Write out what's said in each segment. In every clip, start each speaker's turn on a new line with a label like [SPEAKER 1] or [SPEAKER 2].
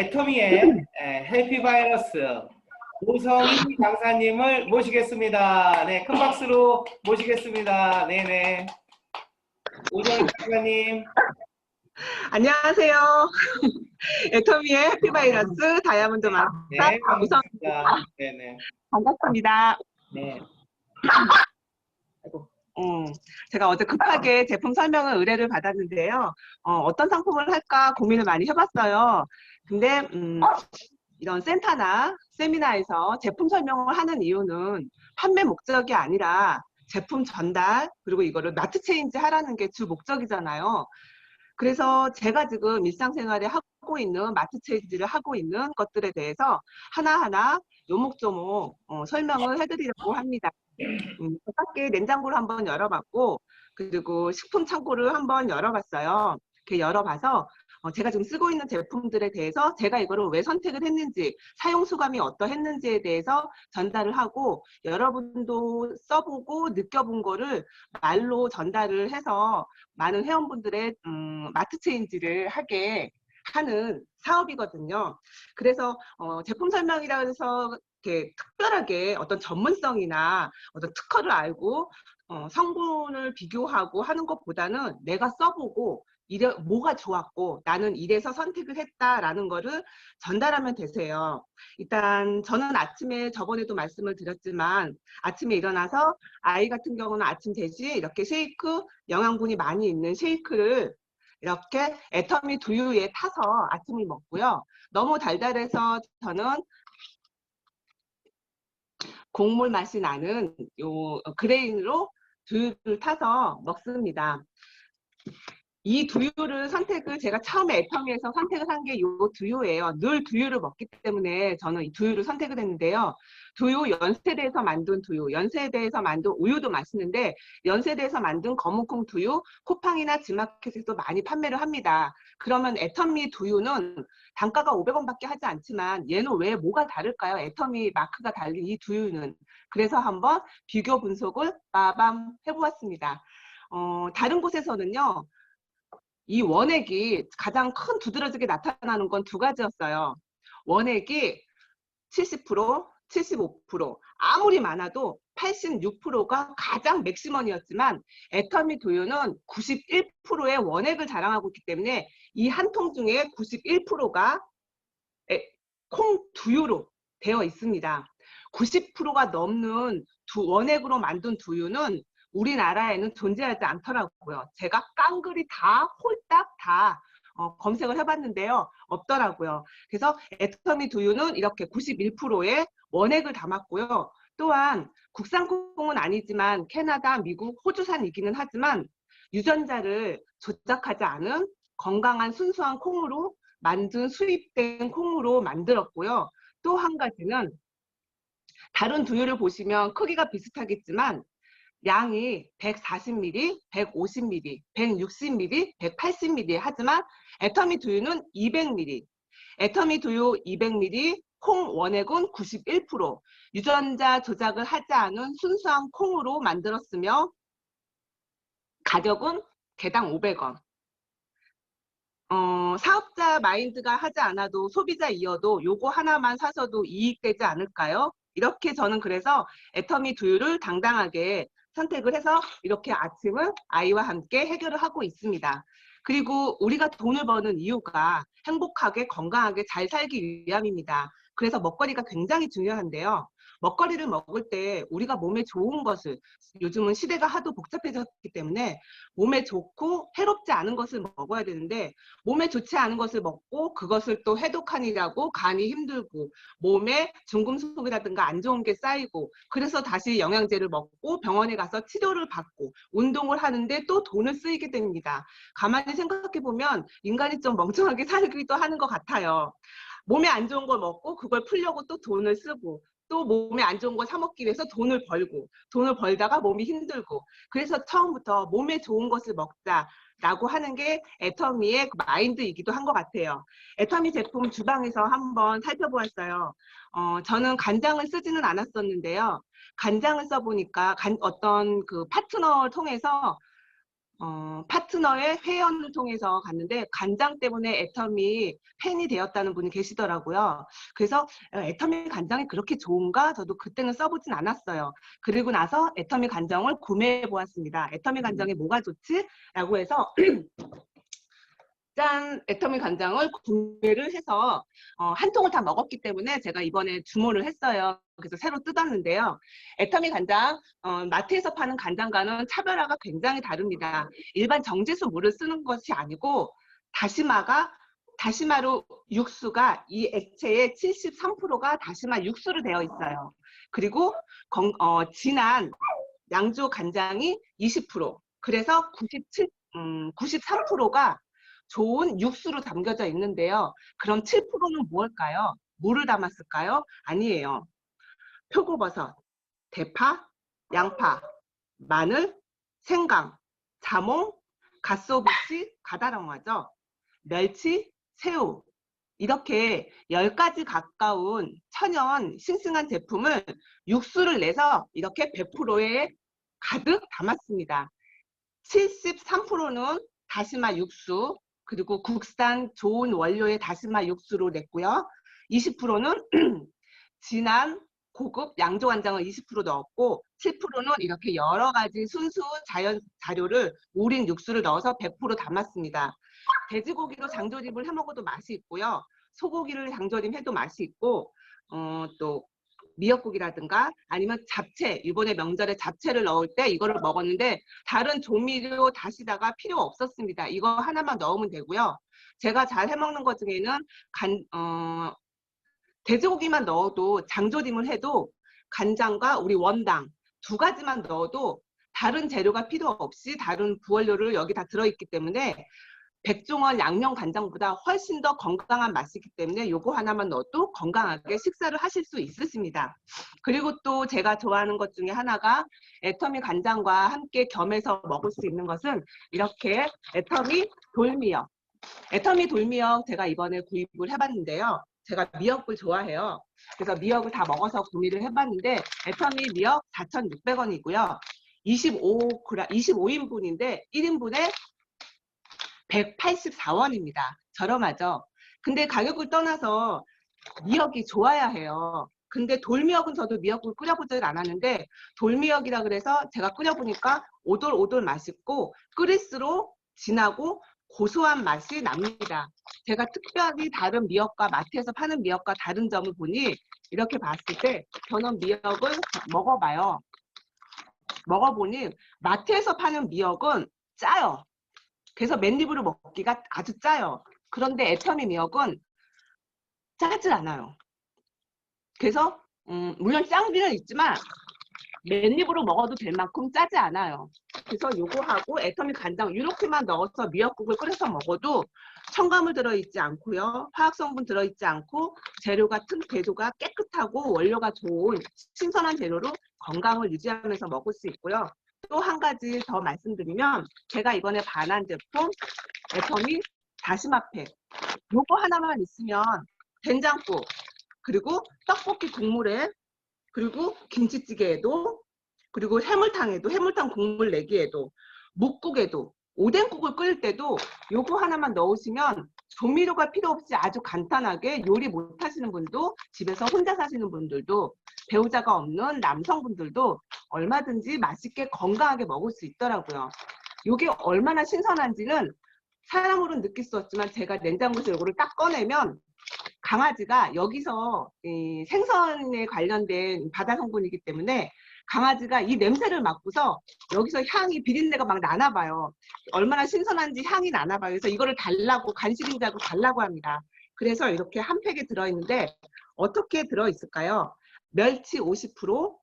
[SPEAKER 1] 애터미의 해피바이러스 오성희 강사님을 모시겠습니다. 네, 큰 박수로 모시겠습니다. 네네. 오성희 강사님.
[SPEAKER 2] 안녕하세요. 애터미의 해피바이러스 다이아몬드 마스터
[SPEAKER 1] 네,
[SPEAKER 2] 오성입니다.
[SPEAKER 1] 반갑습니다. 네네.
[SPEAKER 2] 반갑습니다.
[SPEAKER 1] 네.
[SPEAKER 2] 제가 어제 급하게 제품 설명을 의뢰를 받았는데요. 어떤 상품을 할까 고민을 많이 해봤어요. 근데 이런 센터나 세미나에서 제품 설명을 하는 이유는 판매 목적이 아니라 제품 전달, 그리고 이거를 마트 체인지 하라는 게 주 목적이잖아요. 그래서 제가 지금 일상생활에 하고 있는 마트 체인지를 하고 있는 것들에 대해서 하나하나 요목조목 설명을 해드리려고 합니다. 밖에 냉장고를 한번 열어봤고, 그리고 식품 창고를 한번 열어봤어요. 이렇게 열어봐서 제가 지금 쓰고 있는 제품들에 대해서 제가 이거를 왜 선택을 했는지, 사용 소감이 어떠했는지에 대해서 전달을 하고, 여러분도 써보고 느껴본 거를 말로 전달을 해서 많은 회원분들의 마트 체인지를 하게 하는 사업이거든요. 그래서 제품 설명이라 해서 이렇게 특별하게 어떤 전문성이나 어떤 특허를 알고 성분을 비교하고 하는 것보다는 내가 써보고 뭐가 좋았고 나는 이래서 선택을 했다라는 거를 전달하면 되세요. 일단 저는 아침에 저번에도 말씀을 드렸지만 아침에 일어나서 아이 같은 경우는 아침 대시에 이렇게 쉐이크, 영양분이 많이 있는 쉐이크를 이렇게 애터미 두유에 타서 아침을 먹고요. 너무 달달해서 저는 곡물 맛이 나는 요 그레인으로 두유를 타서 먹습니다. 이 두유를 제가 처음에 애터미에서 선택을 한 게 이 두유예요. 늘 두유를 먹기 때문에 저는 이 두유를 선택을 했는데요. 두유 연세대에서 만든 두유, 연세대에서 만든 우유도 맛있는데 연세대에서 만든 검은콩 두유, 쿠팡이나 지마켓에서도 많이 판매를 합니다. 그러면 애터미 두유는 단가가 500원밖에 하지 않지만 얘는 왜 뭐가 다를까요? 애터미 마크가 달린 이 두유는. 그래서 한번 비교 분석을 빠밤 해보았습니다. 다른 곳에서는요. 이 원액이 가장 큰 두드러지게 나타나는 건 두 가지였어요. 원액이 70%, 75%, 아무리 많아도 86%가 가장 맥시멈이었지만 애터미 두유는 91%의 원액을 자랑하고 있기 때문에 이 한 통 중에 91%가 콩 두유로 되어 있습니다. 90%가 넘는 원액으로 만든 두유는 우리나라에는 존재하지 않더라고요. 제가 깡그리 다 홀딱 다 검색을 해봤는데요. 없더라고요. 그래서 애터미 두유는 이렇게 91%의 원액을 담았고요. 또한 국산 콩은 아니지만 캐나다, 미국, 호주산이기는 하지만 유전자를 조작하지 않은 건강한 순수한 콩으로 만든 수입된 콩으로 만들었고요. 또 한 가지는 다른 두유를 보시면 크기가 비슷하겠지만 양이 140ml, 150ml, 160ml, 180ml 하지만 애터미 두유는 200ml. 애터미 두유 200ml, 콩 원액은 91%, 유전자 조작을 하지 않은 순수한 콩으로 만들었으며 가격은 개당 500원. 사업자 마인드가 하지 않아도 소비자 이어도 요거 하나만 사서도 이익되지 않을까요? 이렇게 저는 그래서 애터미 두유를 당당하게 선택을 해서 이렇게 아침을 아이와 함께 해결을 하고 있습니다. 그리고 우리가 돈을 버는 이유가 행복하게 건강하게 잘 살기 위함입니다. 그래서 먹거리가 굉장히 중요한데요. 먹거리를 먹을 때 우리가 몸에 좋은 것을, 요즘은 시대가 하도 복잡해졌기 때문에 몸에 좋고 해롭지 않은 것을 먹어야 되는데 몸에 좋지 않은 것을 먹고 그것을 또 해독하느라고 간이 힘들고 몸에 중금속이라든가 안 좋은 게 쌓이고 그래서 다시 영양제를 먹고 병원에 가서 치료를 받고 운동을 하는데 또 돈을 쓰이게 됩니다. 가만히 생각해 보면 인간이 좀 멍청하게 살기도 하는 것 같아요. 몸에 안 좋은 걸 먹고 그걸 풀려고 또 돈을 쓰고 또 몸에 안 좋은 걸 사 먹기 위해서 돈을 벌고 돈을 벌다가 몸이 힘들고 그래서 처음부터 몸에 좋은 것을 먹자라고 하는 게 애터미의 마인드이기도 한 것 같아요. 애터미 제품 주방에서 한번 살펴보았어요. 저는 간장을 쓰지는 않았었는데요. 간장을 써보니까 어떤 그 파트너를 통해서 파트너의 회원을 통해서 갔는데 간장 때문에 애터미 팬이 되었다는 분이 계시더라고요. 그래서 애터미 간장이 그렇게 좋은가? 저도 그때는 써보진 않았어요. 그리고 나서 애터미 간장을 구매해 보았습니다. 애터미 간장이 뭐가 좋지? 라고 해서 짠! 애터미 간장을 구매를 해서 한 통을 다 먹었기 때문에 제가 이번에 주문을 했어요. 그래서 새로 뜯었는데요. 애터미 간장, 마트에서 파는 간장과는 차별화가 굉장히 다릅니다. 일반 정제수 물을 쓰는 것이 아니고 다시마로 육수가 이 액체의 73%가 다시마 육수로 되어 있어요. 그리고 진한 양조 간장이 20%, 그래서 93%가 좋은 육수로 담겨져 있는데요. 그럼 7%는 무엇일까요? 뭐를 담았을까요? 아니에요. 표고버섯, 대파, 양파, 마늘, 생강, 자몽, 갓소부치, 가다랑어죠. 멸치, 새우, 이렇게 10가지 가까운 천연 싱싱한 제품을 육수를 내서 이렇게 100%에 가득 담았습니다. 73%는 다시마 육수, 그리고 국산 좋은 원료의 다시마 육수로 냈고요. 20%는 진한 고급 양조간장을 20% 넣었고 7%는 이렇게 여러 가지 순수 자연 자료를 우린 육수를 넣어서 100% 담았습니다. 돼지고기로 장조림을 해 먹어도 맛이 있고요. 소고기를 장조림해도 맛이 있고 또 미역국이라든가 아니면 잡채, 이번에 명절에 잡채를 넣을 때 이거를 먹었는데 다른 조미료 다시다가 필요 없었습니다. 이거 하나만 넣으면 되고요. 제가 잘 해먹는 것 중에는 돼지고기만 넣어도 장조림을 해도 간장과 우리 원당 두 가지만 넣어도 다른 재료가 필요 없이 다른 부원료를 여기 다 들어있기 때문에 백종원 양념 간장보다 훨씬 더 건강한 맛이기 때문에 요거 하나만 넣어도 건강하게 식사를 하실 수 있으십니다. 그리고 또 제가 좋아하는 것 중에 하나가 애터미 간장과 함께 겸해서 먹을 수 있는 것은 이렇게 애터미 돌미역. 애터미 돌미역 제가 이번에 구입을 해봤는데요. 제가 미역을 좋아해요. 그래서 미역을 다 먹어서 구매를 해봤는데 애터미 미역 4,600원이고요. 25인분인데 1인분에 184원입니다. 저렴하죠. 근데 가격을 떠나서 미역이 좋아야 해요. 근데 돌미역은 저도 미역국을 끓여보질 않았는데 돌미역이라 그래서 제가 끓여보니까 오돌오돌 맛있고 끓일수록 진하고 고소한 맛이 납니다. 제가 특별히 다른 미역과 마트에서 파는 미역과 다른 점을 보니 이렇게 봤을 때 저는 미역을 먹어봐요. 먹어보니 마트에서 파는 미역은 짜요. 그래서 맨입으로 먹기가 아주 짜요. 그런데 애터미 미역은 짜지 않아요. 그래서 물론 짱기는 있지만 맨입으로 먹어도 될 만큼 짜지 않아요. 그래서 요거하고 애터미 간장 이렇게만 넣어서 미역국을 끓여서 먹어도 첨가물 들어있지 않고요. 화학성분 들어있지 않고 재료가 깨끗하고 원료가 좋은 신선한 재료로 건강을 유지하면서 먹을 수 있고요. 또 한 가지 더 말씀드리면 제가 이번에 반한 제품 애터미 다시마팩 요거 하나만 있으면 된장국 그리고 떡볶이 국물에 그리고 김치찌개에도 그리고 해물탕 국물 내기에도 묵국에도 오뎅국을 끓일 때도 요거 하나만 넣으시면 조미료가 필요 없이 아주 간단하게 요리 못 하시는 분도 집에서 혼자 사시는 분들도 배우자가 없는 남성분들도 얼마든지 맛있게 건강하게 먹을 수 있더라고요. 요게 얼마나 신선한지는 사람으로는 느낄 수 없지만 제가 냉장고에서 요거를 딱 꺼내면 강아지가 여기서 생선에 관련된 바다 성분이기 때문에 강아지가 이 냄새를 맡고서 여기서 향이 비린내가 막 나나 봐요. 얼마나 신선한지 향이 나나 봐요. 그래서 이거를 달라고 간식인자고 달라고 합니다. 그래서 이렇게 한 팩에 들어있는데 어떻게 들어있을까요? 멸치 50%,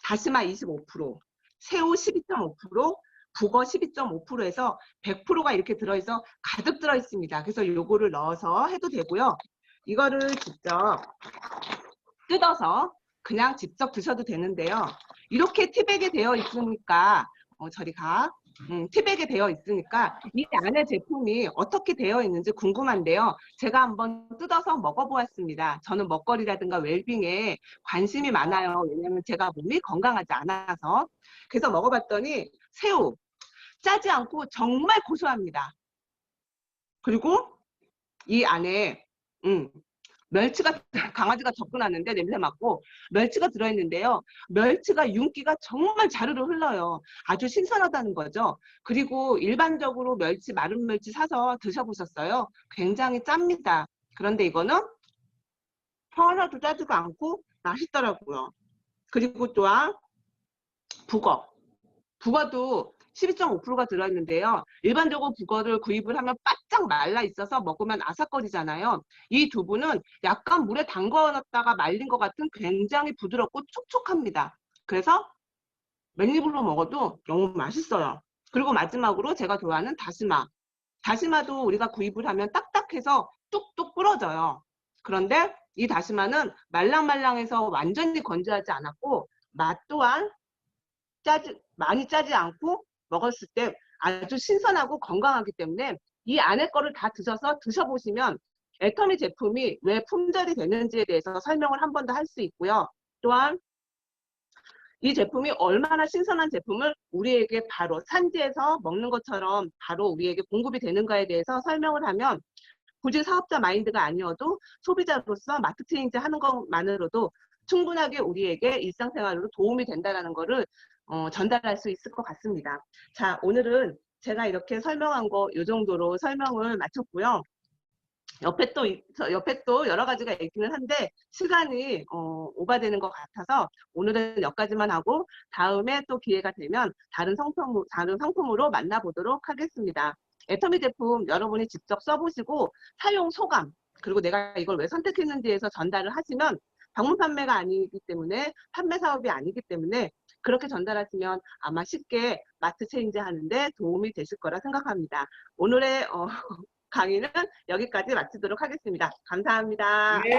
[SPEAKER 2] 다시마 25%, 새우 12.5%, 북어 12.5%에서 100%가 이렇게 들어있어 가득 들어있습니다. 그래서 요거를 넣어서 해도 되고요. 이거를 직접 뜯어서 그냥 직접 드셔도 되는데요. 이렇게 티백에 되어 있으니까 티백에 되어 있으니까 이 안에 제품이 어떻게 되어 있는지 궁금한데요. 제가 한번 뜯어서 먹어보았습니다. 저는 먹거리라든가 웰빙에 관심이 많아요. 왜냐하면 제가 몸이 건강하지 않아서. 그래서 먹어봤더니 새우, 짜지 않고 정말 고소합니다. 그리고 이 안에 멸치가 강아지가 접근하는데 냄새 맡고 멸치가 들어있는데요. 멸치가 윤기가 정말 자르르 흘러요. 아주 신선하다는 거죠. 그리고 일반적으로 멸치, 마른 멸치 사서 드셔보셨어요? 굉장히 짭니다. 그런데 이거는 하나도 짜지도 않고 맛있더라고요. 그리고 또한 북어도 12.5%가 들어있는데요. 일반적으로 북어를 구입을 하면 바짝 말라 있어서 먹으면 아삭거리잖아요. 이 두부는 약간 물에 담궈놨다가 말린 것 같은 굉장히 부드럽고 촉촉합니다. 그래서 맨입으로 먹어도 너무 맛있어요. 그리고 마지막으로 제가 좋아하는 다시마. 다시마도 우리가 구입을 하면 딱딱해서 뚝뚝 부러져요. 그런데 이 다시마는 말랑말랑해서 완전히 건조하지 않았고 맛 또한 많이 짜지 않고 먹었을 때 아주 신선하고 건강하기 때문에 이 안에 거를 다 드셔보시면 애터미 제품이 왜 품절이 되는지에 대해서 설명을 한 번 더 할 수 있고요. 또한 이 제품이 얼마나 신선한 제품을 우리에게 바로 산지에서 먹는 것처럼 바로 우리에게 공급이 되는가에 대해서 설명을 하면 굳이 사업자 마인드가 아니어도 소비자로서 마트 체인지 하는 것만으로도 충분하게 우리에게 일상생활로 도움이 된다는 것을 전달할 수 있을 것 같습니다. 자, 오늘은 제가 이렇게 설명한 거 이 정도로 설명을 마쳤고요. 옆에 또 여러 가지가 있기는 한데 시간이 오바되는 것 같아서 오늘은 여기까지만 하고 다음에 또 기회가 되면 다른 상품으로 만나보도록 하겠습니다. 애터미 제품 여러분이 직접 써보시고 사용 소감 그리고 내가 이걸 왜 선택했는지에서 전달을 하시면 방문 판매가 아니기 때문에 판매 사업이 아니기 때문에 그렇게 전달하시면 아마 쉽게 마트 체인지 하는데 도움이 되실 거라 생각합니다. 오늘의 강의는 여기까지 마치도록 하겠습니다. 감사합니다.
[SPEAKER 1] 네.